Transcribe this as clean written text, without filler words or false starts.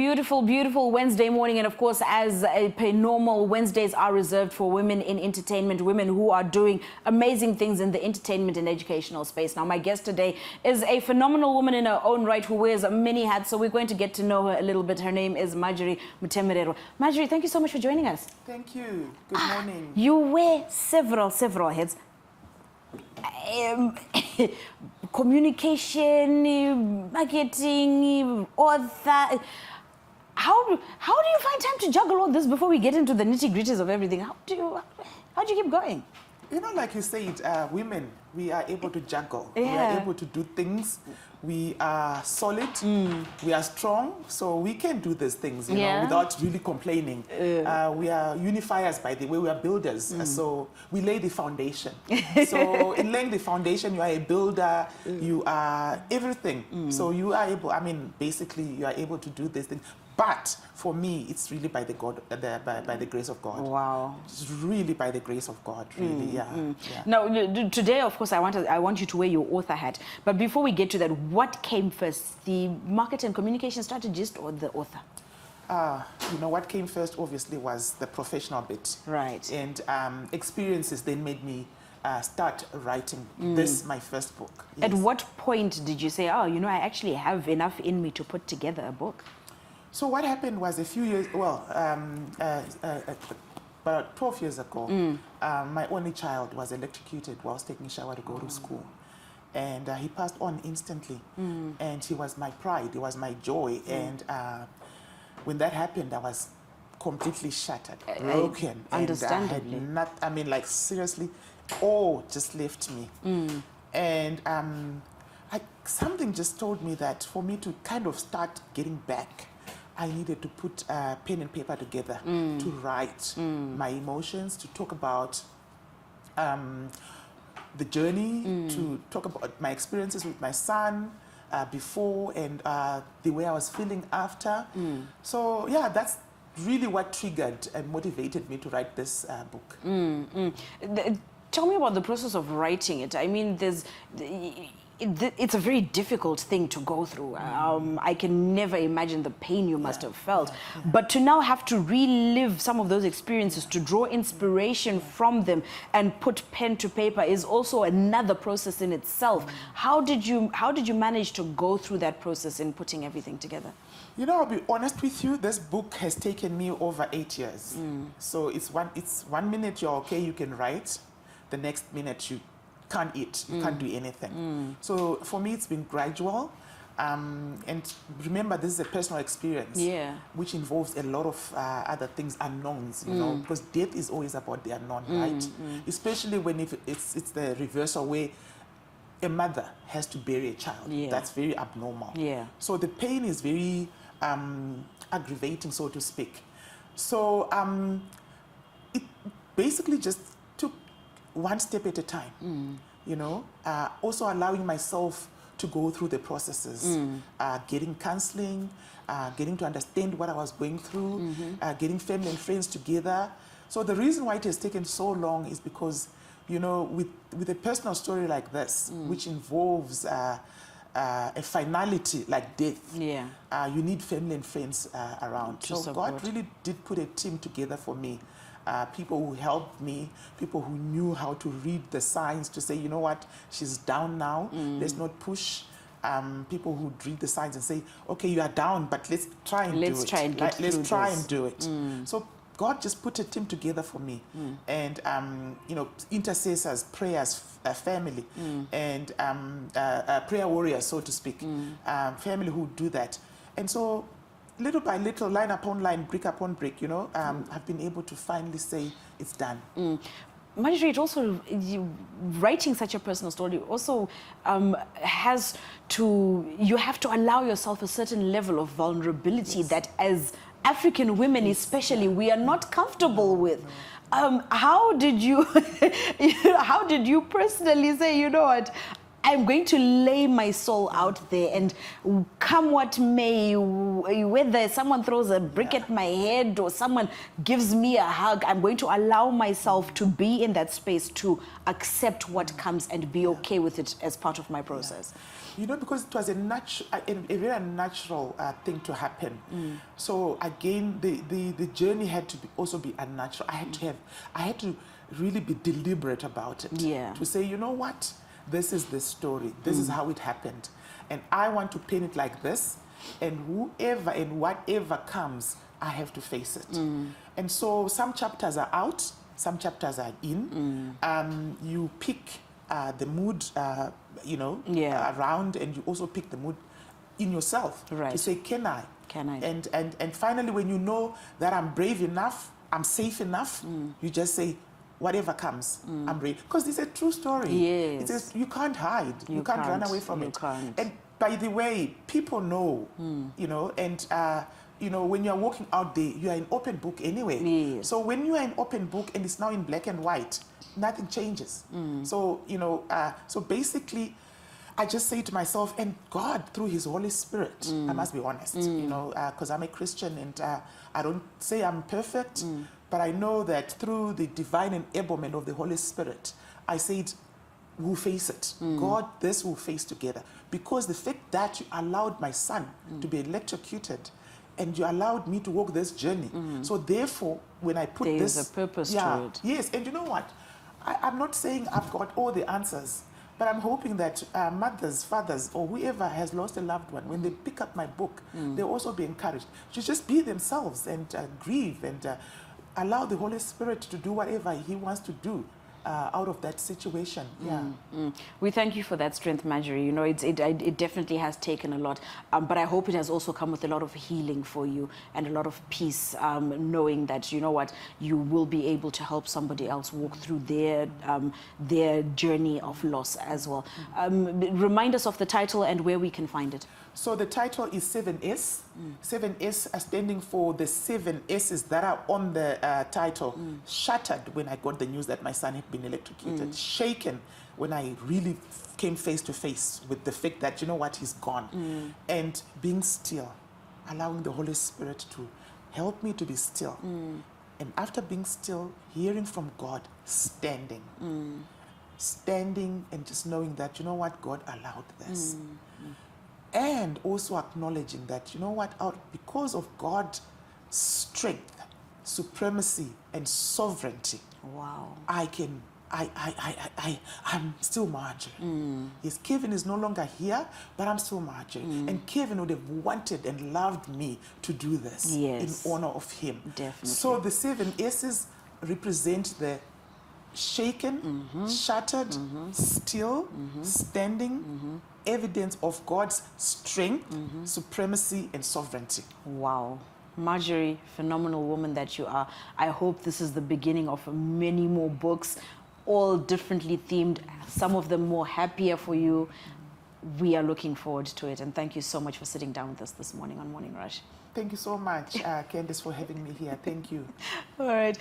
beautiful, beautiful Wednesday morning. And of course, as per normal, Wednesdays are reserved for women in entertainment, women who are doing amazing things in the entertainment and educational space. Now, my guest today is a phenomenal woman in her own right who wears many hats. So we're going to get to know her a little bit. Her name is Marjorie Mutemererwa. Marjorie, thank you so much for joining us. Thank you. Good morning. You wear several hats. Communication, marketing, author. How do you find time to juggle all this before we get into the nitty-gritties of everything? How do you keep going? You know, like you said, women, we are able to juggle. Yeah. We are able to do things. We are solid. We are strong. So we can do these things, you know, without really complaining. We are unifiers, by the way. We are builders. So we lay the foundation. So in laying the foundation, you are a builder. You are everything. So you are able, I mean, basically, you are able to do these things. But for me, it's really by the grace of God. Wow. It's really by the grace of God, really, yeah. Now, today, of course, I want you to wear your author hat. But before we get to that, what came first, the market and communication strategist or the author? You know, what came first, obviously, was the professional bit. Right. And experiences then made me start writing this, my first book. Yes. At what point did you say, oh, you know, I actually have enough in me to put together a book? So what happened was a few years, well, about 12 years ago, my only child was electrocuted whilst taking a shower to go to school. And he passed on instantly. And he was my pride, he was my joy. And when that happened, I was completely shattered, broken. Understandably. And I mean, like, seriously, all just left me. And something just told me that for me to kind of start getting back, I needed to put pen and paper together to write my emotions, to talk about the journey, to talk about my experiences with my son before and the way I was feeling after. So yeah, that's really what triggered and motivated me to write this book. Tell me about the process of writing it. I mean, it's a very difficult thing to go through. I can never imagine the pain you must have felt. But to now have to relive some of those experiences, to draw inspiration from them and put pen to paper is also another process in itself. How did you manage to go through that process in putting everything together? You know, I'll be honest with you, this book has taken me over 8 years. So it's 1 minute you're okay, you can write. The next minute you can't eat, you can't do anything. So for me, it's been gradual. And remember, this is a personal experience, which involves a lot of other things, unknowns, you know, because death is always about the unknown, right? Especially when it's the reversal where a mother has to bury a child. That's very abnormal. So the pain is very aggravating, so to speak. So it basically just took one step at a time, you know, also allowing myself to go through the processes, getting counseling, getting to understand what I was going through, getting family and friends together. So the reason why it has taken so long is because, you know, with a personal story like this, which involves a finality like death, you need family and friends around. So God really did put a team together for me. People who helped me, people who knew how to read the signs to say, you know what, she's down now, let's not push. People who read the signs and say, okay, you are down, but let's try and do it. Let's try and do it. So God just put a team together for me. And, you know, intercessors, prayers, family, and prayer warriors, so to speak, family who do that. And so little by little, line upon line, brick upon brick, you know, I've been able to finally say it's done. Marjorie, it also, writing such a personal story also has to, you have to allow yourself a certain level of vulnerability that as African women especially, we are not comfortable with. How did you, how did you personally say, you know what, I'm going to lay my soul out there, and come what may, whether someone throws a brick at my head or someone gives me a hug, I'm going to allow myself to be in that space, to accept what comes and be okay with it as part of my process. You know, because it was a very natural thing to happen. So again, the journey had to also be unnatural. I had to really be deliberate about it. Yeah. To say, you know what, this is the story. This is how it happened, and I want to paint it like this. And whoever and whatever comes, I have to face it. And so some chapters are out, some chapters are in. You pick the mood, around, and you also pick the mood in yourself, right, to say, can I? Can I? And finally, when you know that I'm brave enough, I'm safe enough, you just say, whatever comes, I'm brave. Because it's a true story. Yes. You can't hide. You can't run away from it. Can't. And by the way, people know, when you're walking out there, you are an open book anyway. Yes. So when you are an open book and it's now in black and white, nothing changes. So, so basically, I just say to myself, and God, through His Holy Spirit, I must be honest, because I'm a Christian, and I don't say I'm perfect, but I know that through the divine enablement of the Holy Spirit, I said, we'll face it. God, this we'll face together. Because the fact that you allowed my son to be electrocuted, and you allowed me to walk this journey. So therefore, when I put there's a purpose to it. Yes, and you know what? I'm not saying I've got all the answers, but I'm hoping that mothers, fathers, or whoever has lost a loved one, when they pick up my book, they'll also be encouraged to just be themselves and grieve and allow the Holy Spirit to do whatever He wants to do out of that situation. We thank you for that strength, Marjorie. You know, it definitely has taken a lot, but I hope it has also come with a lot of healing for you and a lot of peace, knowing that, you know what, you will be able to help somebody else walk through their journey of loss as well. Remind us of the title and where we can find it. So the title is 7S. 7S are standing for the 7 S's that are on the title. Shattered when I got the news that my son had been electrocuted. Shaken when I really came face to face with the fact that, you know what, he's gone. And being still, allowing the Holy Spirit to help me to be still. And after being still, hearing from God, standing. Standing and just knowing that, you know what, God allowed this. And also acknowledging that, you know what, because of God's strength, supremacy, and sovereignty, wow, I'm still Marjorie. Yes, Kevin is no longer here, but I'm still Marjorie. And Kevin would have wanted and loved me to do this in honor of him. Definitely. So the 7 S's represent the shaken, shattered, still, standing, evidence of God's strength, supremacy, and sovereignty. Wow. Marjorie, phenomenal woman that you are. I hope this is the beginning of many more books, all differently themed, some of them more happier for you. We are looking forward to it. And thank you so much for sitting down with us this morning on Morning Rush. Thank you so much, Candice, for having me here. Thank you. All right.